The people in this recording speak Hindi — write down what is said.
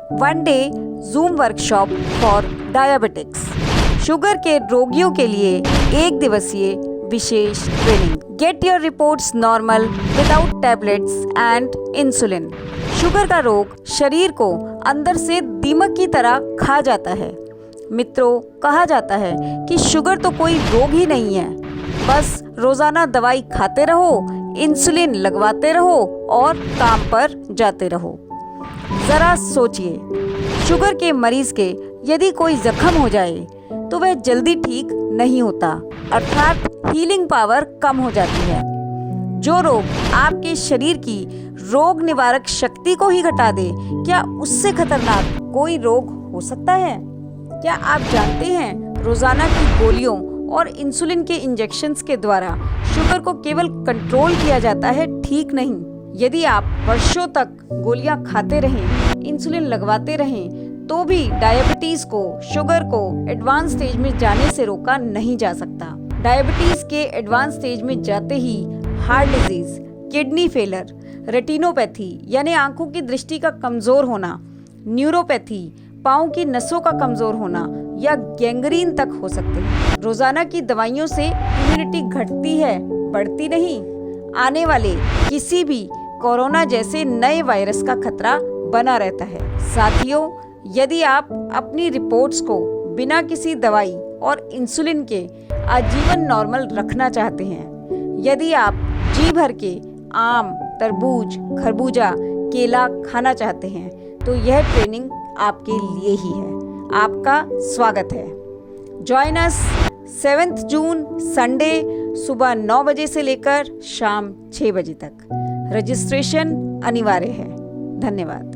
1 day Zoom workshop for diabetics. Sugar के रोगियों के लिए 1 दिवसीय विशेष training. Get your reports normal without tablets and insulin. Sugar का रोग शरीर को अंदर से दीमक की तरह खा जाता है। मित्रों, कहा जाता है कि शुगर तो कोई रोग ही नहीं है, बस रोजाना दवाई खाते रहो, इंसुलिन लगवाते रहो और काम पर जाते रहो। जरा सोचिए, शुगर के मरीज के यदि कोई जख्म हो जाए तो वह जल्दी ठीक नहीं होता, अर्थात हीलिंग पावर कम हो जाती है। जो रोग आपके शरीर की रोग निवारक शक्ति को ही घटा दे, क्या उससे खतरनाक कोई रोग हो सकता है? क्या आप जानते हैं, रोजाना की गोलियों और इंसुलिन के इंजेक्शंस के द्वारा शुगर को केवल कंट्रोल किया जाता है, ठीक नहीं। यदि आप वर्षों तक गोलियां खाते रहें, इंसुलिन लगवाते रहें, तो भी डायबिटीज को, शुगर को एडवांस स्टेज में जाने से रोका नहीं जा सकता। डायबिटीज के एडवांस स्टेज में जाते ही heart disease, kidney failure, retinopathy यानी आंखों की दृष्टि का कमजोर होना, न्यूरोपैथी, पाँव की नसों का कमजोर होना या गैंग्रीन तक हो सकते हैं। रोजाना की दवाइयों से इम्यूनिटी घटती है, बढ़ती नहीं। आने वाले किसी भी कोरोना जैसे नए वायरस का खतरा बना रहता है। साथियों, यदि आप अपनी रिपोर्ट्स को बिना किसी दवाई और इंसुलिन के आजीवन नॉर्मल रखना चाहते हैं, यदि आप जी भर के आम, तरबूज, खरबूजा, केला खाना चाहते हैं, तो यह ट्रेनिंग आपके लिए ही है। आपका स्वागत है। जॉइन अस 7 जून संडे सुबह 9 बजे से लेकर शाम 6 बजे तक। रजिस्ट्रेशन अनिवार्य है। धन्यवाद।